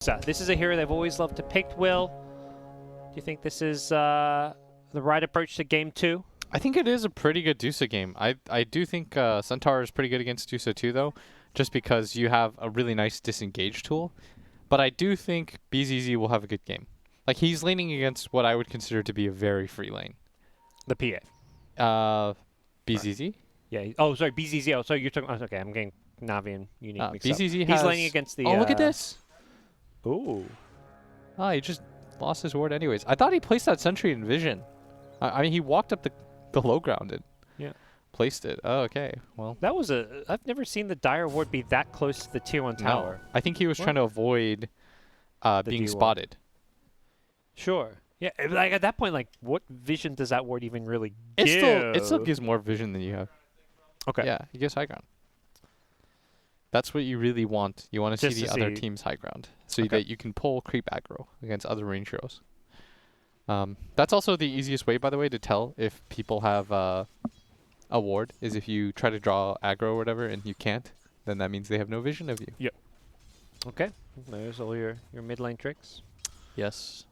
Medusa. This is a hero they've always loved to pick, Will. Do you think this is the right approach to game 2? I think it is a pretty good Dusa game. I do think Centaur is pretty good against Dusa too, though, just because you have a really nice disengage tool. But I do think BZZ will have a good game. Like, he's laning against what I would consider to be a very free lane. The PA. BZZ? Yeah. Oh, sorry, BZZ. Oh, sorry, you're talking... Oh, okay, I'm getting Navi and Unique mixed BZZ up. has... He's laning against the... Oh, look at this! Ooh. Oh, he just lost his ward anyways. I thought he placed that sentry in vision. I mean, he walked up the low ground and placed it. Oh, okay. Well, that was a... I've never seen the Dire ward be that close to the tier 1 tower. No. I think he was trying to avoid being spotted. Sure. Yeah, like at that point, like, what vision does that ward even really give? It still gives more vision than you have. Okay. Yeah, he gives high ground. That's what you really want. You want to see the other team's high ground, so that you can pull creep aggro against other range heroes. That's also the easiest way, by the way, to tell if people have a ward, is if you try to draw aggro or whatever and you can't, then that means they have no vision of you. Yep. Okay. There's all your mid lane tricks. Yes.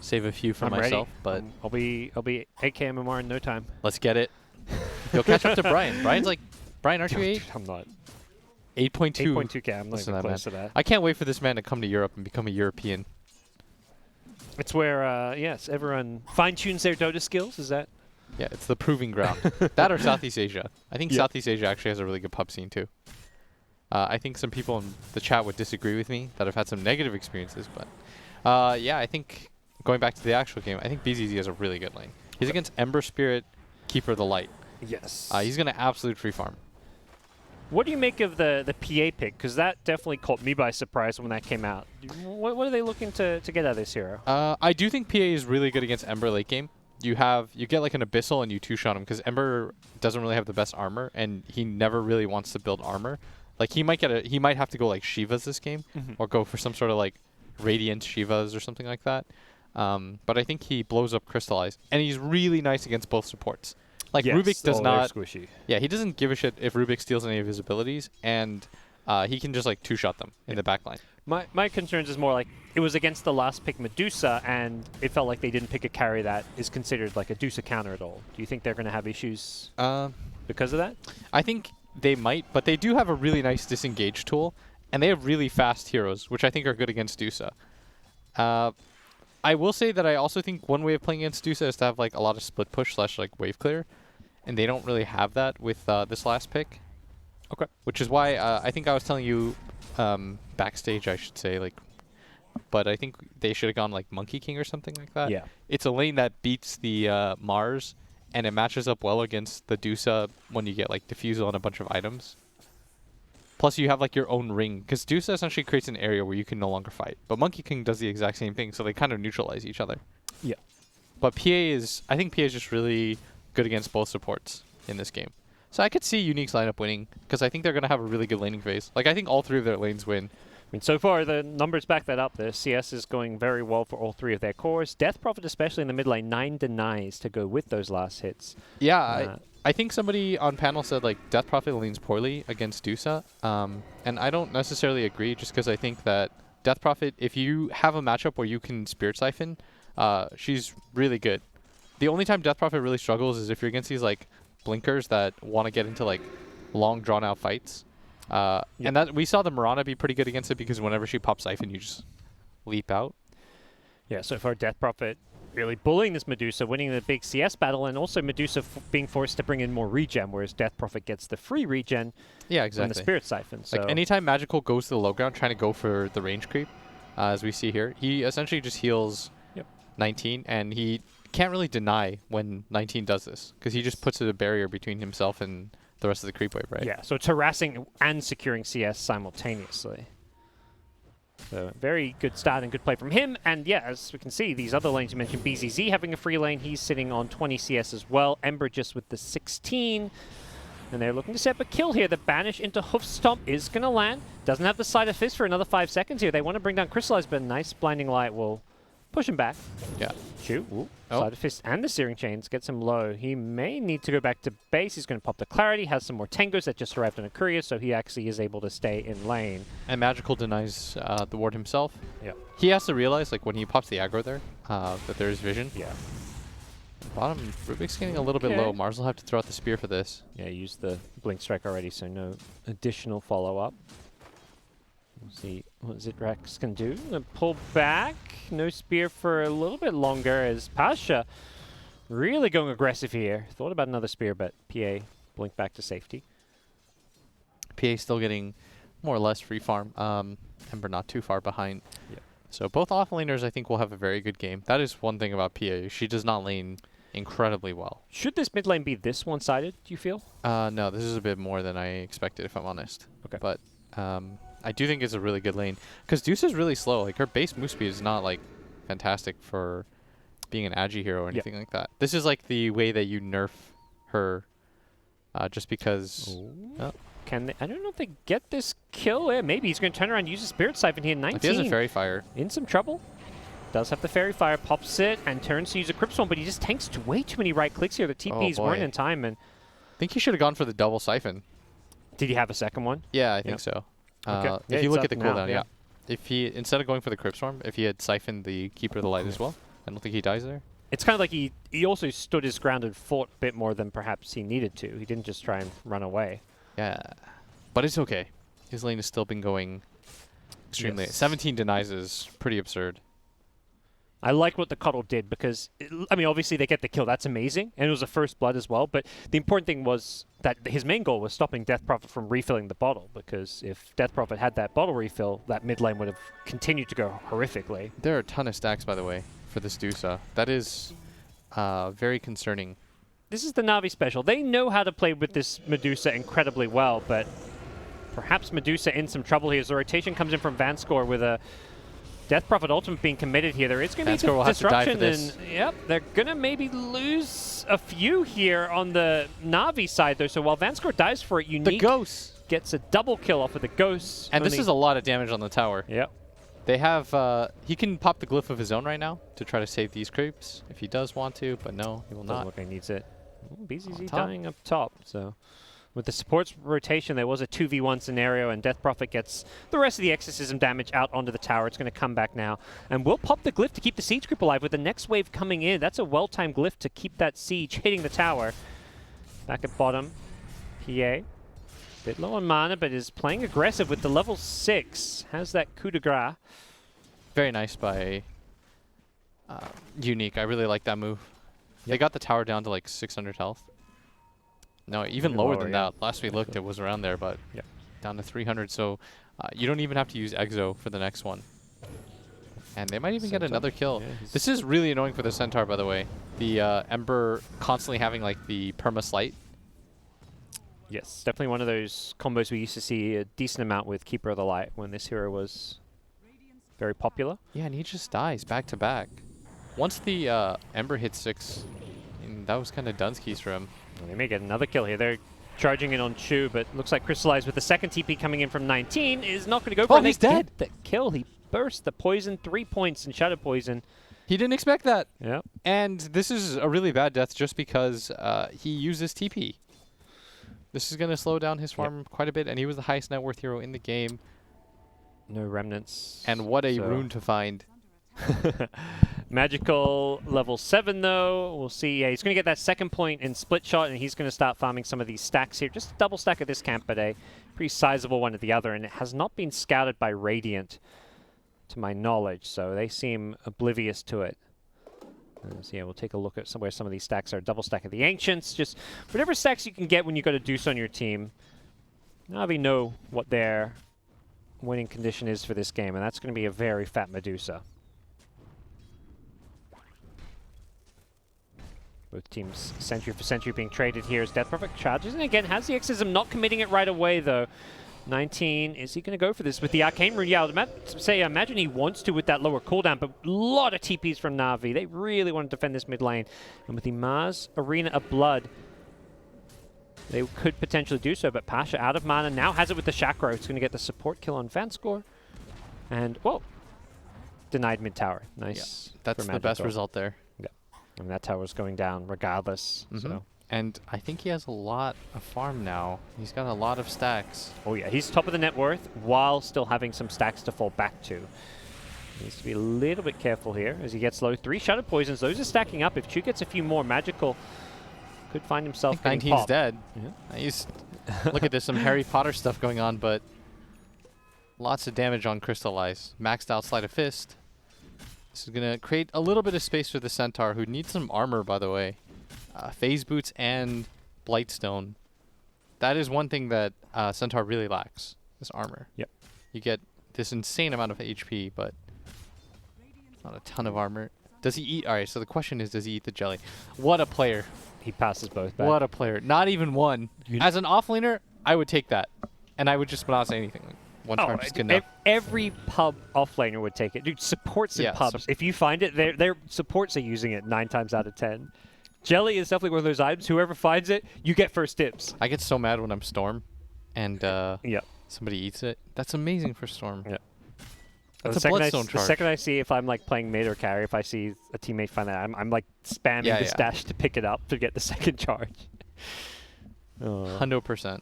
Save a few for myself, but I'll be 8k MMR in no time. Let's get it. You'll catch up to Brian. Brian, aren't you 8? I'm not. 8.2. 8.2k. I'm not even close to that. I can't wait for this man to come to Europe and become a European. It's where, yes, everyone fine-tunes their Dota skills, is that? Yeah, it's the proving ground. That or Southeast Asia. I think Southeast Asia actually has a really good pub scene, too. I think some people in the chat would disagree with me that have had some negative experiences, but yeah, I think going back to the actual game, I think BZZ has a really good lane. He's against Ember Spirit, Keeper of the Light. Yes. He's going to absolute free farm. What do you make of the PA pick? Because that definitely caught me by surprise when that came out. What are they looking to get out of this hero? I do think PA is really good against Ember late game. You get like an Abyssal and you two-shot him because Ember doesn't really have the best armor and he never really wants to build armor. Like he might have to go like Shivas this game or go for some sort of like Radiant Shivas or something like that. But I think he blows up Crystallize and he's really nice against both supports. Like Rubik does not. Squishy. Yeah, he doesn't give a shit if Rubik steals any of his abilities, and he can just like two-shot them in the backline. My concerns is more like it was against the last pick Medusa, and it felt like they didn't pick a carry that is considered like a Dusa counter at all. Do you think they're going to have issues because of that? I think they might, but they do have a really nice disengage tool, and they have really fast heroes, which I think are good against Dusa. I will say that I also think one way of playing against Dusa is to have like a lot of split push / like wave clear, and they don't really have that with this last pick. Okay. Which is why I think I was telling you backstage, I should say, like, but I think they should have gone like Monkey King or something like that. Yeah. It's a lane that beats the Mars, and it matches up well against the Dusa when you get like Diffusal and a bunch of items. Plus, you have like your own ring, because Dusa essentially creates an area where you can no longer fight. But Monkey King does the exact same thing, so they kind of neutralize each other. Yeah. But I think PA is just really good against both supports in this game. So I could see Unique's lineup winning, because I think they're going to have a really good laning phase. Like, I think all 3 of their lanes win. I mean, so far, the numbers back that up. The CS is going very well for all 3 of their cores. Death Prophet, especially in the mid lane, 9 denies to go with those last hits. Yeah, I think somebody on panel said, like, Death Prophet leans poorly against Dusa. And I don't necessarily agree, just because I think that Death Prophet, if you have a matchup where you can Spirit Siphon, she's really good. The only time Death Prophet really struggles is if you're against these, like, blinkers that want to get into, like, long, drawn-out fights. And that we saw the Mirana be pretty good against it because whenever she pops Siphon, you just leap out. Yeah, so far Death Prophet really bullying this Medusa, winning the big CS battle, and also Medusa being forced to bring in more regen, whereas Death Prophet gets the free regen from the Spirit Siphon. So like, anytime Magical goes to the low ground trying to go for the range creep, as we see here, he essentially just heals 19, and he can't really deny when 19 does this, because he just puts a barrier between himself and the rest of the creep wave, right? Yeah, so it's harassing and securing CS simultaneously. So very good start and good play from him. And yeah, as we can see, these other lanes you mentioned, BZZ having a free lane. He's sitting on 20 CS as well. Ember just with the 16. And they're looking to set up a kill here. The banish into Hoofstomp is going to land. Doesn't have the Sleight of Fist for another 5 seconds here. They want to bring down Crystallize, but a nice Blinding Light will push him back. Yeah. Shoot. Ooh. Oh. Side of fist and the searing chains gets him low. He may need to go back to base. He's going to pop the clarity. Has some more tangos that just arrived on a courier, so he actually is able to stay in lane. And Magical denies the ward himself. Yeah. He has to realize, like, when he pops the aggro there, that there is vision. Yeah. Bottom, Rubik's getting a little bit low. Mars will have to throw out the spear for this. Yeah, used the blink strike already, so no additional follow-up. We'll see what Zitrex can do. Gonna pull back. No spear for a little bit longer as Pasha really going aggressive here. Thought about another spear, but PA blinked back to safety. PA still getting more or less free farm. Ember not too far behind. Yep. So both offlaners, I think, will have a very good game. That is one thing about PA. She does not lane incredibly well. Should this mid lane be this one-sided, do you feel? No, this is a bit more than I expected, if I'm honest. Okay. But I do think it's a really good lane. Because Deuce is really slow. Like, her base move speed is not, like, fantastic for being an agi hero or anything like that. This is, like, the way that you nerf her just because... Oh. Can they? I don't know if they get this kill. Yeah, maybe he's going to turn around and use a Spirit Siphon here. 19. If he has a Fairy Fire. In some trouble. Does have the Fairy Fire, pops it, and turns to use a Crypt Storm, but he just tanks way too many right clicks here. The TPs weren't in time. And I think he should have gone for the double Siphon. did he have a second one? Yeah, I think so. Okay. If you look at the now, cooldown, If he, instead of going for the Crypt Storm, if he had siphoned the Keeper of the Light as well, I don't think he dies there. It's kind of like he also stood his ground and fought a bit more than perhaps he needed to. He didn't just try and run away. Yeah. But it's okay. His lane has still been going extremely... Yes. 17 denies is pretty absurd. I like what the Cuddle did because, I mean, obviously they get the kill. That's amazing. And it was a first blood as well. But the important thing was that his main goal was stopping Death Prophet from refilling the bottle. Because if Death Prophet had that bottle refill, that mid lane would have continued to go horrifically. There are a ton of stacks, by the way, for this Dusa. That is very concerning. This is the Na'Vi special. They know how to play with this Medusa incredibly well, but perhaps Medusa in some trouble here as the rotation comes in from Vanscore with a Death Prophet ultimate being committed here. There is going to be some disruption, and yep, they're going to maybe lose a few here on the Na'Vi side, though. So while Vanscore dies for it, Unique the Ghost gets a double kill off of the Ghost. And this is a lot of damage on the tower. Yep. They have, he can pop the Glyph of his own right now to try to save these creeps if he does want to, but no, he will not. Doesn't look like he needs it. Ooh, BZZ dying up top, so... With the supports rotation, there was a 2v1 scenario, and Death Prophet gets the rest of the exorcism damage out onto the tower. It's going to come back now. And we'll pop the glyph to keep the siege creep alive with the next wave coming in. That's a well-timed glyph to keep that siege hitting the tower. Back at bottom, PA. Bit low on mana, but is playing aggressive with the level 6. Has that coup de grace. Very nice by Unique. I really like that move. Yep. They got the tower down to like 600 health. No, even lower than that. Last we looked, it was around there, but down to 300. So you don't even have to use Exo for the next one. And they might even get another kill. Yeah, this is really annoying for the Centaur, by the way. The Ember constantly having like the perma-slight. Yes, definitely one of those combos we used to see a decent amount with Keeper of the Light when this hero was very popular. Yeah, and he just dies back to back. Once the Ember hits 6, that was kind of Dunsky's for him. Well, they may get another kill here. They're charging in on Chu, but looks like Crystallize with the second TP coming in from 19 is not going to go for it. He's dead. The kill. He burst the poison, 3 points in Shadow Poison. He didn't expect that. Yep. And this is a really bad death just because he uses TP. This is going to slow down his farm quite a bit, and he was the highest net worth hero in the game. No remnants. And what a rune to find. Magical level 7 though. We'll see. Yeah, he's going to get that second point in split shot, and he's going to start farming some of these stacks here. Just a double stack at this camp, but a pretty sizable one at the other, and it has not been scouted by Radiant to my knowledge, so they seem oblivious to it. So yeah, we'll take a look at where some of these stacks are. Double stack of the Ancients, just whatever stacks you can get when you got a Deuce on your team. Now we know what their winning condition is for this game, and that's going to be a very fat Medusa. Both teams century for century being traded here as Death Prophet charges. And again, has the Exorcism, not committing it right away though. 19, is he going to go for this with the Arcane Rune? Yeah, I imagine he wants to with that lower cooldown, but a lot of TPs from Na'Vi. They really want to defend this mid lane. And with the Mars Arena of Blood, they could potentially do so, but Pasha out of mana, now has it with the Chakra. It's going to get the support kill on Vanscore. And, whoa. denied mid tower. Nice. Yeah, that's for the best Magical. result there. Yeah. And that tower's going down regardless. So. And I think he has a lot of farm now. He's got a lot of stacks. Oh yeah, he's top of the net worth while still having some stacks to fall back to. Needs to be a little bit careful here as he gets low. 3 Shadow Poisons. Those are stacking up. If Chu gets a few more, Magical could find himself getting 19's popped. dead. Yeah. Look at this, some Harry Potter stuff going on, but lots of damage on Crystallize. Maxed out Sleight of Fist. This is going to create a little bit of space for the Centaur, who needs some armor, by the way. Phase Boots and Blightstone. That is one thing that Centaur really lacks, is armor. Yep. You get this insane amount of HP, but not a ton of armor. Does he eat? All right, so the question is, does he eat the jelly? What a player. He passes both back. What a player. Not even one. As an offlaner, I would take that. And I would just not say anything. Like, one charge is good enough. Every pub offlaner would take it. Dude, supports in pubs. If you find it, their supports are using it 9 times out of 10. Jelly is definitely one of those items. Whoever finds it, you get first dibs. I get so mad when I'm Storm and somebody eats it. That's amazing for Storm. Yeah. That's a Bloodstone charge. The second I see, if I'm like playing mid or carry, if I see a teammate find that, I'm like spamming the stash to pick it up to get the second charge. 100%.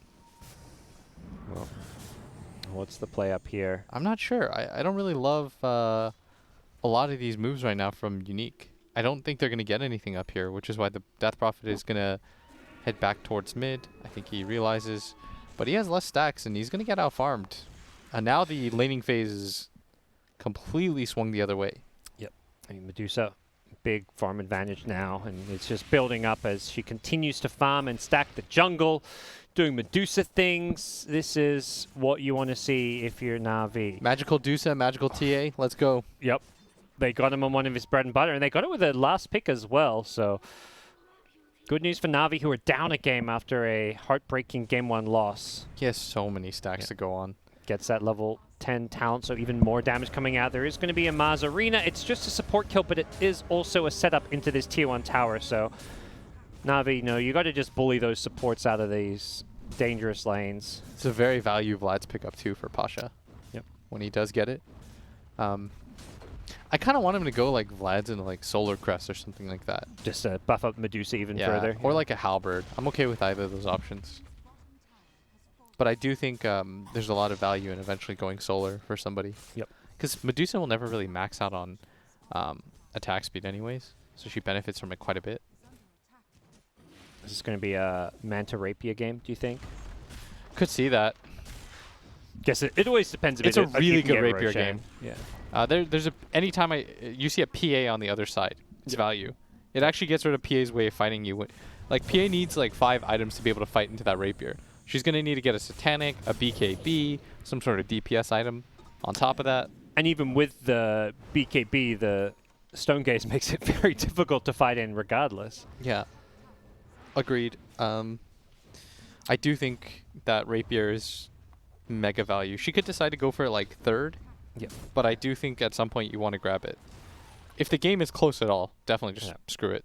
Well, what's the play up here? I'm not sure. I don't really love a lot of these moves right now from Unique. I don't think they're going to get anything up here, which is why the Death Prophet is going to head back towards mid. I think he realizes. But he has less stacks, and he's going to get out-farmed. And now the laning phase is completely swung the other way. Yep. I mean, Medusa, big farm advantage now, and it's just building up as she continues to farm and stack the jungle, doing Medusa things. This is what you want to see if you're Na'Vi. Magical Dusa, Magical TA, let's go. Yep. They got him on one of his bread and butter, and they got it with a last pick as well, so good news for Na'Vi, who are down a game after a heartbreaking Game 1 loss. He has so many stacks to go on. Gets that level 10 talent, so even more damage coming out. There is going to be a Mars Arena. It's just a support kill, but it is also a setup into this Tier 1 tower, so Na'Vi, no, you got to just bully those supports out of these dangerous lanes. It's a very value Vlad's pickup, too, for Pasha. Yep. When he does get it. I kind of want him to go like Vlad's into like Solar Crest or something like that. Just to buff up Medusa even further. Or like a Halberd. I'm okay with either of those options. But I do think there's a lot of value in eventually going Solar for somebody. Yep. Because Medusa will never really max out on attack speed anyways. So she benefits from it quite a bit. Is this going to be a Manta Rapier game, do you think? Could see that. Guess it always depends a bit. It's a really good Rapier game. Yeah. There's anytime you see a PA on the other side, it's value. It actually gets rid of PA's way of fighting you. Like PA needs like 5 items to be able to fight into that Rapier. She's gonna need to get a Satanic, a BKB, some sort of DPS item on top of that. And even with the BKB, the Stone Gaze makes it very difficult to fight in regardless. Yeah. Agreed. I do think that Rapier is mega value. She could decide to go for it like 3rd. Yeah. But I do think at some point you want to grab it. If the game is close at all, definitely just screw it.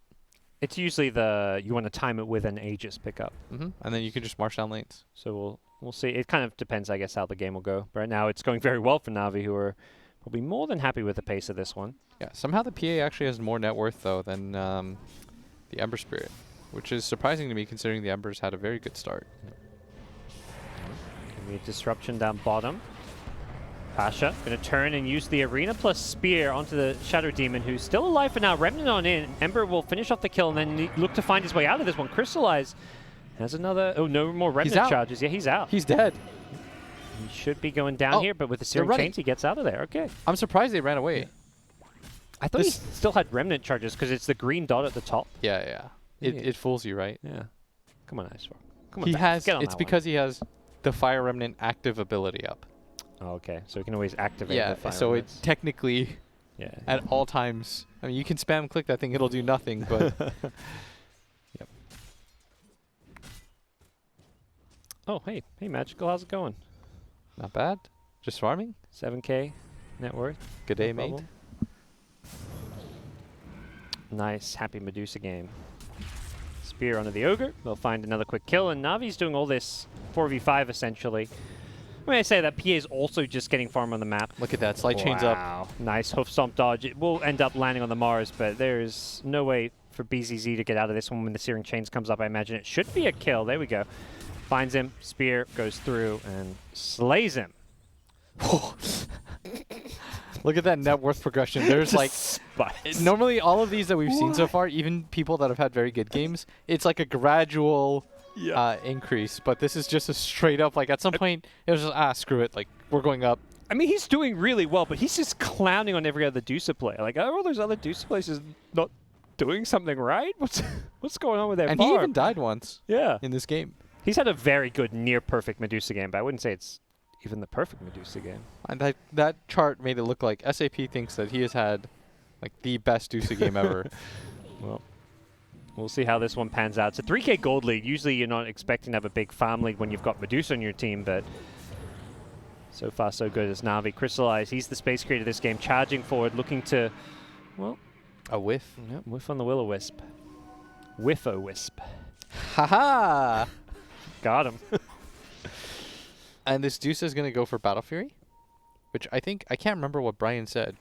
It's usually you want to time it with an Aegis pickup. And then you can just march down lanes. So we'll see. It kind of depends, I guess, how the game will go. But right now it's going very well for Na'Vi, who are probably more than happy with the pace of this one. Yeah, somehow the PA actually has more net worth, though, than the Ember Spirit, which is surprising to me considering the Embers had a very good start. Can be a disruption down bottom. Pasha going to turn and use the Arena plus Spear onto the Shadow Demon, who's still alive for now. Remnant on in. Ember will finish off the kill and then look to find his way out of this one. Crystallize has another... Oh, no more Remnant charges. Yeah, he's out. He's dead. He should be going down here, but with the Searing Chains, he gets out of there. Okay. I'm surprised they ran away. Yeah. I thought he still had Remnant charges because it's the green dot at the top. Yeah. It fools you, right? Yeah. Come on, Iceform. Come on, he back. has. Get on it's that because one. he has the Fire Remnant active ability up. Oh, okay, so we can always activate the Fire so Remnants. it technically, at all times, I mean, you can spam click that thing, it'll do nothing, but... Yep. Oh, hey, Magical, how's it going? Not bad. Just farming. 7K net worth. Good day, mate. Nice, happy Medusa game. Spear onto the Ogre. They'll find another quick kill, and Navi's doing all this 4v5 essentially. When I say that, PA is also just getting farm on the map. Look at that. Slide chains up. Wow. Nice hoof stomp dodge. It will end up landing on the Mars, but there's no way for BZZ to get out of this one when the Searing Chains comes up. I imagine it should be a kill. There we go. Finds him. Spear goes through and slays him. Look at that net worth progression. There's like normally all of these that we've seen so far, even people that have had very good games, it's like a gradual increase. But this is just a straight up, like at some point it was just screw it, like we're going up. I mean, he's doing really well, but he's just clowning on every other Deucer player. Like, are all those other Deucer players just not doing something right? What's going on with their farm? He even died once. Yeah. In this game. He's had a very good near perfect Medusa game, but I wouldn't say it's even the perfect Medusa game. And that chart made it look like SAP thinks that he has had like the best Medusa game ever. Well, we'll see how this one pans out. It's a 3K gold league. Usually you're not expecting to have a big farm league when you've got Medusa on your team, but so far so good as Na'Vi. Crystallize, he's the space creator of this game, charging forward, looking to, well... A whiff. Yep, whiff on the Will-O-Wisp. Whiff-O-Wisp. Haha! Got him. And this Deuce is going to go for Battle Fury, which I think, I can't remember what Brian said.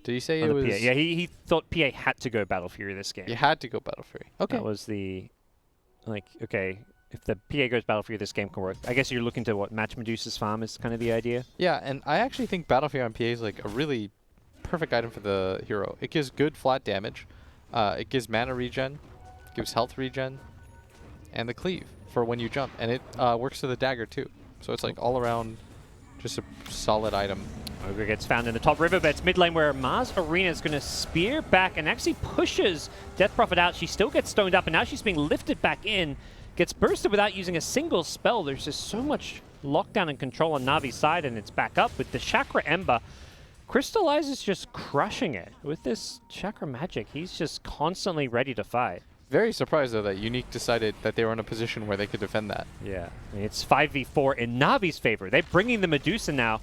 Did he say it was... PA. Yeah, he thought PA had to go Battle Fury this game. You had to go Battle Fury. Okay. That was the, like, okay, if the PA goes Battle Fury, this game can work. I guess you're looking to, what, match Medusa's farm is kind of the idea? Yeah, and I actually think Battle Fury on PA is like a really perfect item for the hero. It gives good flat damage. It gives mana regen, gives health regen, and the cleave for when you jump. And it works to the dagger too. So it's like all around just a solid item. Ogre gets found in the top riverbeds mid lane where Mars Arena is going to spear back and actually pushes Death Prophet out. She still gets stoned up and now she's being lifted back in. Gets bursted without using a single spell. There's just so much lockdown and control on Navi's side and it's back up with the Chakra Ember. Crystallize is just crushing it with this Chakra Magic. He's just constantly ready to fight. Very surprised, though, that Unique decided that they were in a position where they could defend that. Yeah, I mean, it's 5v4 in Navi's favor. They're bringing the Medusa now.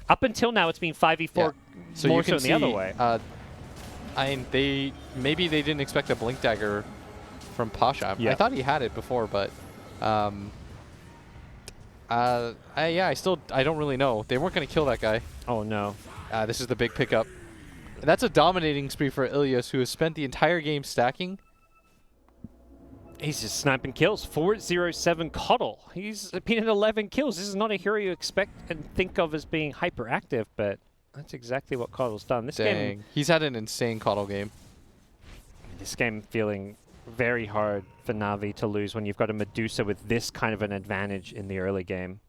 Up until now, it's been 5v4 so more you can so in the other way. I mean, maybe they didn't expect a Blink Dagger from Pasha. Yeah. I thought he had it before, but I don't really know. They weren't going to kill that guy. Oh, no. This is the big pickup. And that's a dominating spree for Ilias, who has spent the entire game stacking. He's just sniping kills. 407 Coddle. He's been at 11 kills. This is not a hero you expect and think of as being hyperactive, but that's exactly what Coddle's done. This game, he's had an insane Coddle game. This game feeling very hard for Na'Vi to lose when you've got a Medusa with this kind of an advantage in the early game.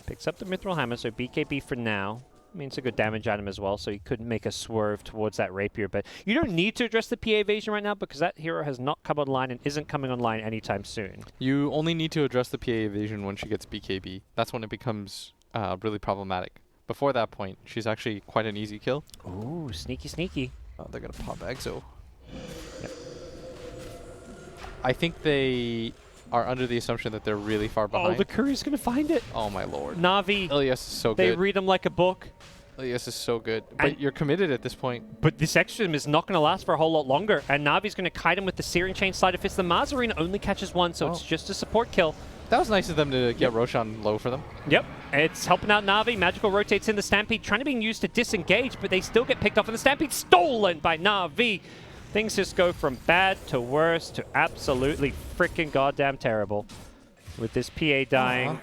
Picks up the Mithril Hammer, so BKB for now. I mean, it's a good damage item as well, so he could make a swerve towards that Rapier. But you don't need to address the PA evasion right now because that hero has not come online and isn't coming online anytime soon. You only need to address the PA evasion when she gets BKB. That's when it becomes really problematic. Before that point, she's actually quite an easy kill. Ooh, sneaky, sneaky. Oh, they're going to pop Exo. Yep. I think they are under the assumption that they're really far behind. Oh, the courier's going to find it. Oh, my lord. Na'Vi, Ilias is so they good. read him like a book. Ilias is so good. But you're committed at this point. But this extra is not going to last for a whole lot longer. And Na'Vi's going to kite him with the Searing Chain Sleight of Fist. The Mars Arena only catches one, so it's just a support kill. That was nice of them to get Roshan low for them. Yep, it's helping out Na'Vi. Magical rotates in the Stampede, trying to be used to disengage, but they still get picked off, and the Stampede stolen by Na'Vi. Things just go from bad to worse to absolutely freaking goddamn terrible. With this PA dying.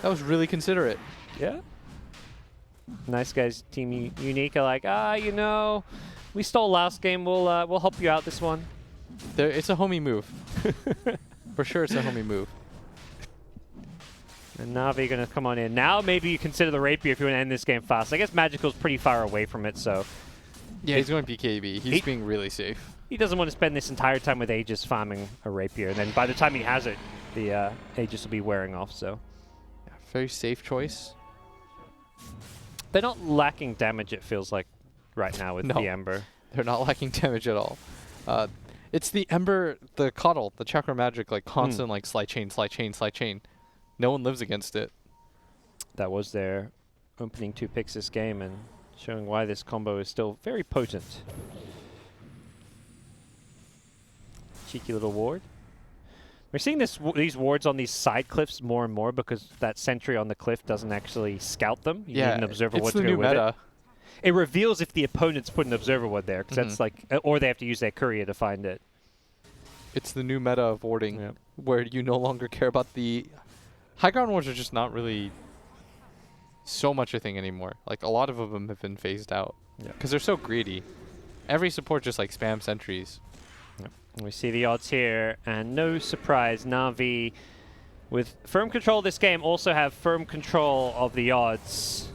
That was really considerate. Yeah. Nice guys, Team Unique are like, you know, we stole last game. We'll help you out this one. It's a homie move. For sure, it's a homie move. And Na'Vi gonna come on in. Now maybe you consider the Rapier if you want to end this game fast. I guess Magical's pretty far away from it, so... Yeah, he's going BKB. He's being really safe. He doesn't want to spend this entire time with Aegis farming a Rapier, and then by the time he has it, the Aegis will be wearing off, so... Yeah, very safe choice. They're not lacking damage, it feels like, right now with the Ember. They're not lacking damage at all. It's the Ember, the Coddle, the Chakra Magic, like constant like slide chain, slide chain, slide chain. No one lives against it. That was their opening 2 picks this game and showing why this combo is still very potent. Cheeky little ward. We're seeing these wards on these side cliffs more and more because that sentry on the cliff doesn't actually scout them. You need an observer ward to go with it. It reveals if the opponent's put an observer ward there, because that's like, or they have to use their courier to find it. It's the new meta of warding, where you no longer care about the high ground wards are just not really so much a thing anymore. Like a lot of them have been phased out because they're so greedy. Every support just like spam sentries. We see the odds here, and no surprise, Na'Vi with firm control of this game also have firm control of the odds.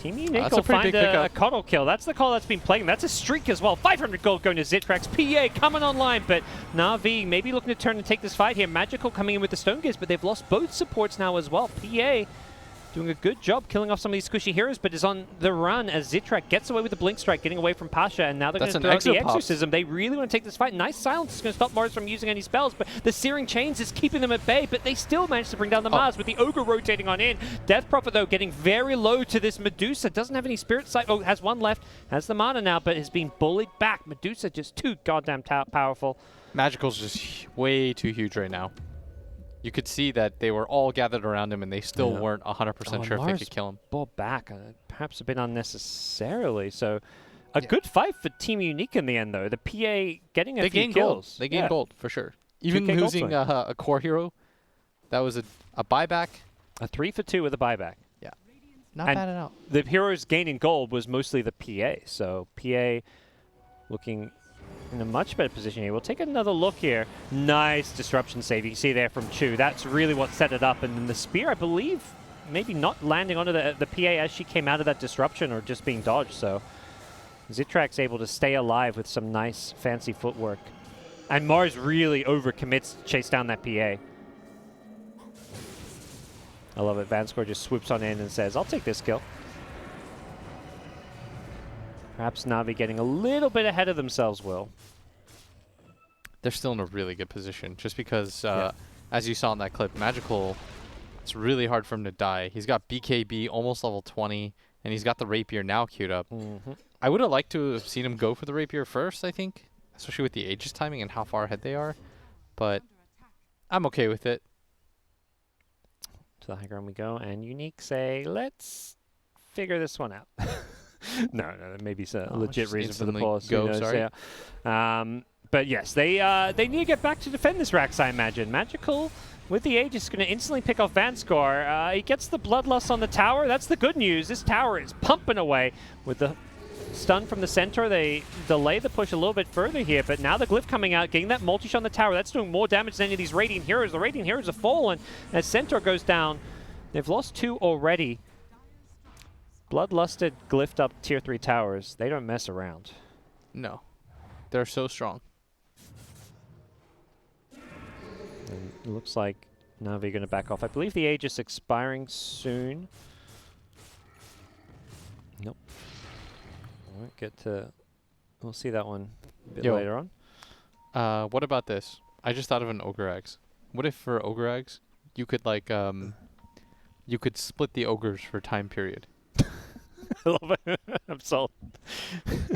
Team Unique will find a coddle kill. That's the call that's been playing. That's a streak as well. 500 gold going to Zitrax. PA coming online, but Na'Vi maybe looking to turn and take this fight here. Magical coming in with the Stone Gears, but they've lost both supports now as well. PA doing a good job killing off some of these squishy heroes, but is on the run as Zitrax gets away with the Blink Strike, getting away from Pasha, and now they're going to throw out the Exorcism. They really want to take this fight. Nice silence is going to stop Mars from using any spells, but the Searing Chains is keeping them at bay, but they still manage to bring down the Mars with the Ogre rotating on in. Death Prophet, though, getting very low to this Medusa. Doesn't have any Spirit Sight. Oh, has one left. Has the mana now, but has been bullied back. Medusa just too goddamn powerful. Magical's just way too huge right now. You could see that they were all gathered around him, and they still weren't 100% sure if they could kill him. Ball back, perhaps a bit unnecessarily. So, a good fight for Team Unique in the end, though. The PA getting a few kills. They gained gold for sure. Even losing a core hero, that was a buyback. A 3 for 2 with a buyback. Yeah, not bad at all. The heroes gaining gold was mostly the PA. So PA looking in a much better position here. We'll take another look here. Nice disruption save. You can see there from Chu. That's really what set it up. And then the spear, I believe, maybe not landing onto the PA as she came out of that disruption or just being dodged. So Zitrax able to stay alive with some nice fancy footwork. And Mars really overcommits to chase down that PA. I love it. Vanscore just swoops on in and says, I'll take this kill. Perhaps Na'Vi getting a little bit ahead of themselves, Will. They're still in a really good position, just because, as you saw in that clip, Magical, it's really hard for him to die. He's got BKB almost level 20, and he's got the Rapier now queued up. I would have liked to have seen him go for the Rapier first, I think, especially with the Aegis timing and how far ahead they are, but I'm okay with it. To the high ground we go, and Unique say, let's figure this one out. No, maybe it's a legit reason for the pause. But yes, they need to get back to defend this Rax, I imagine. Magical with the Aegis is going to instantly pick off Vanscore. He gets the Bloodlust on the tower. That's the good news. This tower is pumping away with the stun from the Centaur. They delay the push a little bit further here, but now the Glyph coming out, getting that multi-shot on the tower. That's doing more damage than any of these Radiant Heroes. The Radiant Heroes have fallen as Centaur goes down. They've lost 2 already. Bloodlusted glyphed up tier 3 towers. They don't mess around. No. They're so strong. And it looks like Na'Vi going to back off. I believe the Aegis expiring soon. Nope. Won't get to... We'll see that one a bit later on. What about this? I just thought of an Ogre Eggs. What if for Ogre Eggs, you could like, you could split the Ogres for time period? I love it. I'm sold.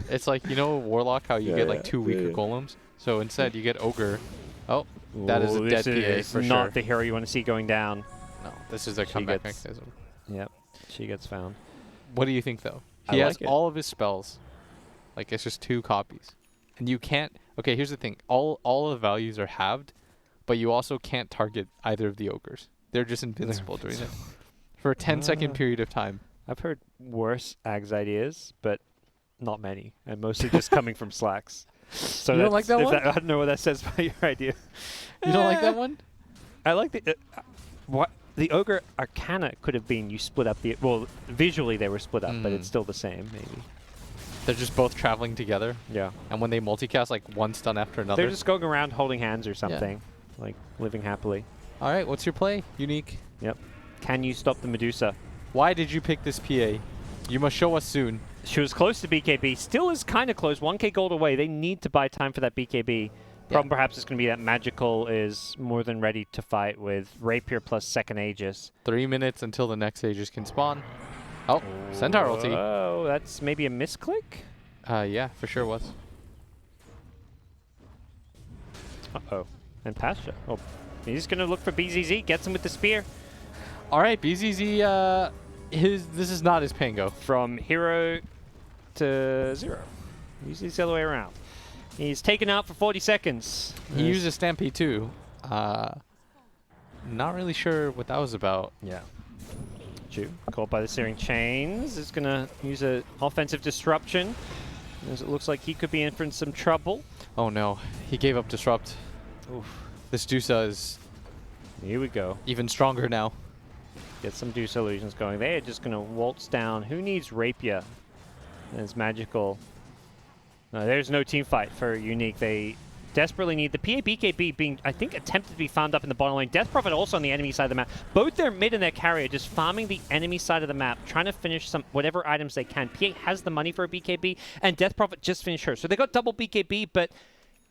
It's like, you know, Warlock, how you get like 2 weaker golems? So instead, you get Ogre. Oh, that is a dead PA for sure. Not the hero you want to see going down. No, this is a comeback mechanism. Yep, she gets found. What do you think, though? He has all of his spells. Like, it's just 2 copies. And you can't... Okay, here's the thing. All of the values are halved, but you also can't target either of the Ogres. They're just invincible during it. For a 10-second period of time. I've heard worse Ags ideas, but not many, and mostly just coming from Slacks. So you don't like that one? I don't know what that says about your idea. You don't like that one? I like the... what the Ogre Arcana could have been, you split up the... Well, visually they were split up, but it's still the same, maybe. They're just both traveling together? Yeah. And when they multicast, like, one stun after another? They're just going around holding hands or something, like living happily. All right, what's your play, Unique? Yep. Can you stop the Medusa? Why did you pick this PA? You must show us soon. She was close to BKB. Still is kind of close. 1k gold away. They need to buy time for that BKB. Problem perhaps is going to be that Magical is more than ready to fight with Rapier plus second Aegis. 3 minutes until the next Aegis can spawn. Oh, Centaur ulti. Oh, that's maybe a misclick? Yeah, for sure was. Uh-oh. And Pasha. Oh, He's going to look for BZZ, gets him with the spear. All right, BZZ, this is not his Pango. From hero to 0. Usually it's the other way around. He's taken out for 40 seconds. He uses Stampede too. Not really sure what that was about. Yeah. Ju, caught by the Searing Chains, is going to use an offensive disruption, as it looks like he could be in for some trouble. Oh no, he gave up Disrupt. Oof. This Dusa is Here we go. even stronger now. Get some Deuce illusions going. They're just going to waltz down. Who needs Rapier? It's magical. No, there's no team fight for Unique. They desperately need the PA BKB being, I think, attempted to be farmed up in the bottom lane. Death Prophet also on the enemy side of the map. Both their mid and their carrier just farming the enemy side of the map, trying to finish some whatever items they can. PA has the money for a BKB, and Death Prophet just finished her. So they got double BKB, but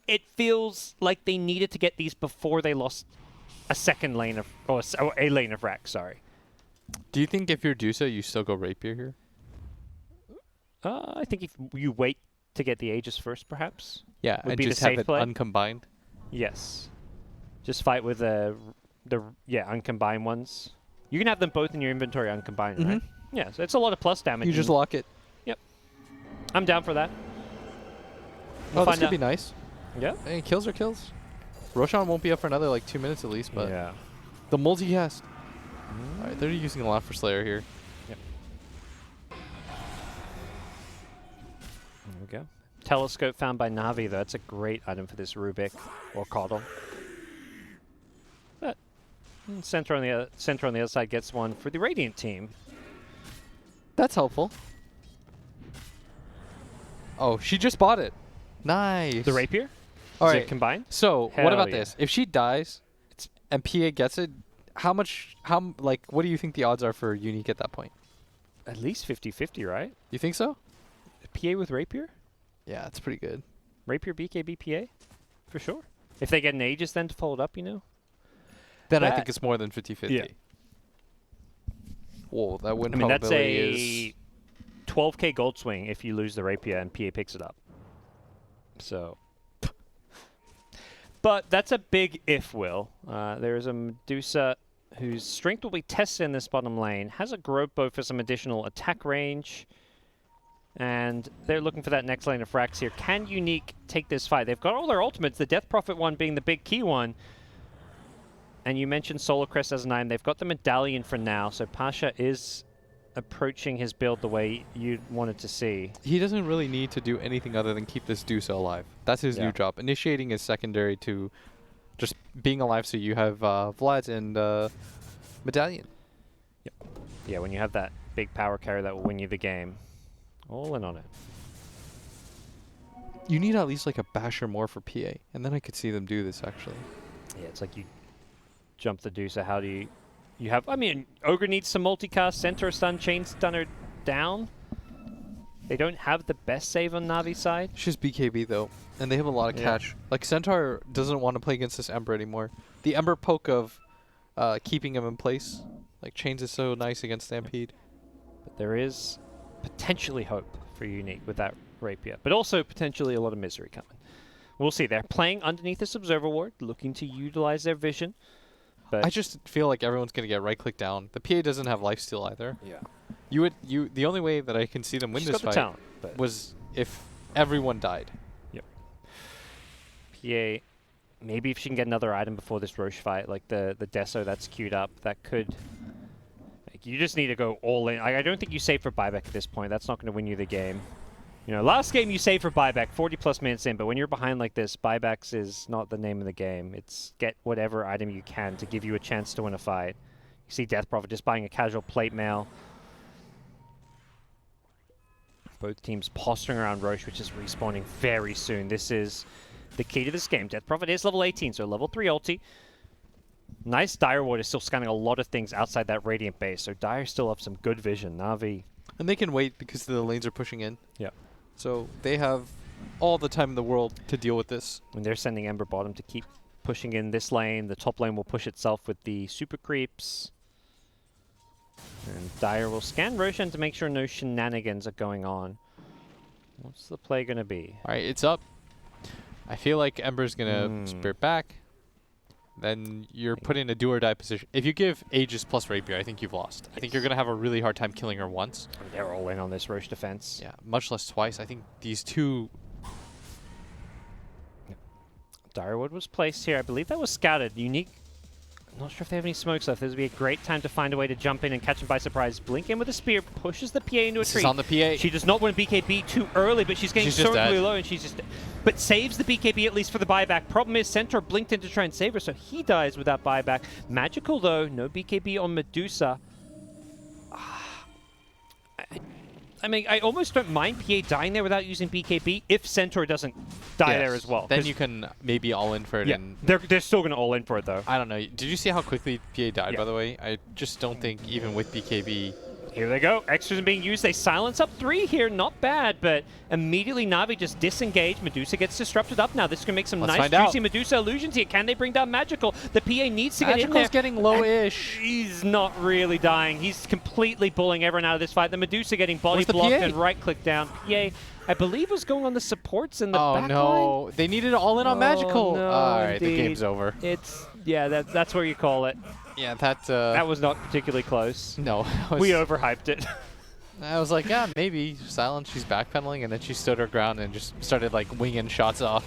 it feels like they needed to get these before they lost a second lane of, or a lane of rack, sorry. Do you think if you're Dusa, you still go Rapier here? I think if you wait to get the Aegis first, perhaps. Yeah, Would and be the just have safe it play. uncombined. Yes. Just fight with the uncombined ones. You can have them both in your inventory uncombined, right? Yeah, so it's a lot of plus damage. You just lock it. Yep. I'm down for that. Oh, this could be nice. Yeah. Hey, kills are kills. Roshan won't be up for another like 2 minutes at least, but yeah. the multi-cast. All right, they're using a lot for Slayer here. Yep. There we go. Telescope found by Na'Vi, though. That's a great item for this Rubik or Coddle. But center on the other side gets one for the Radiant team. That's helpful. Oh, she just bought it. Nice. The Rapier? All Is right. it combined? So Hell what about yeah. this? If she dies and PA gets it, what do you think the odds are for Unique at that point? At least 50-50, right? You think so? PA with Rapier? Yeah, it's pretty good. Rapier, BKB, PA? For sure. If they get an Aegis then to follow it up, you know? Then I That- think it's more than 50-50. Yeah. Whoa, that win I mean, that's probability a 12k gold swing if you lose the Rapier and PA picks it up. So. But that's a big if, Will. There is a Medusa whose strength will be tested in this bottom lane, has a growth bow for some additional attack range, and they're looking for that next lane of frags here. Can Unique take this fight? They've got all their ultimates, the Death Prophet one being the big key one. And you mentioned Solar Crest as an item. They've got the medallion for now, so Pasha is approaching his build the way you'd wanted to see. He doesn't really need to do anything other than keep this Dusa alive. That's his new job. Initiating is secondary to just being alive, so you have Vlad and Medallion. Yep. Yeah, when you have that big power carrier that will win you the game. All in on it. You need at least like a basher more for PA, and then I could see them do this actually. Yeah, it's like you jump the Deuce. How do you have... I mean, Ogre needs some multicast, Centaur stun, Chain Stunner down. They don't have the best save on Navi's side. It's just BKB though, and they have a lot of catch. Like Centaur doesn't want to play against this Ember anymore. The Ember poke of keeping him in place, like Chains is so nice against Stampede. But there is potentially hope for Unique with that Rapier, but also potentially a lot of misery coming. We'll see. They're playing underneath this Observer Ward, looking to utilize their vision. But I just feel like everyone's gonna get right click down. The PA doesn't have lifesteal either. yeah, The only way that I can see them win she's this got the fight talent, but was if everyone died. PA, maybe if she can get another item before this Roche fight, like the Deso that's queued up, that could... Like, you just need to go all in. I don't think you save for buyback at this point. That's not going to win you the game. You know, last game you save for buyback, 40+ minutes in, but when you're behind like this, buybacks is not the name of the game. It's get whatever item you can to give you a chance to win a fight. You see Death Prophet just buying a casual plate mail. Both teams posturing around Roche, which is respawning very soon. This is the key to this game. Death Prophet is level 18, so level 3 ulti. Nice. Dire Ward is still scanning a lot of things outside that Radiant base, so Dire still have some good vision. Na'Vi. And they can wait because the lanes are pushing in. Yeah. So they have all the time in the world to deal with this. And they're sending Ember bottom to keep pushing in this lane. The top lane will push itself with the super creeps. And Dire will scan Roshan to make sure no shenanigans are going on. What's the play going to be? All right, it's up. I feel like Ember's going to spirit back. then you're put in a do or die position. If you give Aegis plus Rapier, I think you've lost. I think you're going to have a really hard time killing her once. They're all in on this Roche defense. Yeah, much less twice. I think these two... Direwood was placed here. I believe that was scouted. Unique. I'm not sure if they have any smokes left. This would be a great time to find a way to jump in and catch him by surprise. Blink in with a spear, pushes the PA into a tree. This is on the PA. She does not want to BKB too early, but she's getting so really low, and she's just... But saves the BKB at least for the buyback. Problem is, Centaur blinked in to try and save her, so he dies without buyback. Magical, though. No BKB on Medusa. I mean, I almost don't mind PA dying there without using BKB if Centaur doesn't die there as well. Then you can maybe all in for it. Yeah, and they're still going to all in for it, though. I don't know. Did you see how quickly PA died, by the way? I just don't think even with BKB... Here they go. Extras are being used. They silence up 3 here. Not bad, but immediately Na'Vi just disengaged. Medusa gets disrupted up now. This is going to make some nice, juicy Medusa illusions here. Can they bring down Magical? The PA needs to get in there. Magical's getting low-ish. He's not really dying. He's completely pulling everyone out of this fight. The Medusa getting body blocked and right-click down. PA, I believe, was going on the supports in the back line. Oh, no. They needed it all in on Magical. No, all right, the game's over. Yeah, that's where you call it. Yeah, that was not particularly close. No. We overhyped it. I was like, yeah, maybe. Silence, she's backpedaling, and then she stood her ground and just started, like, winging shots off.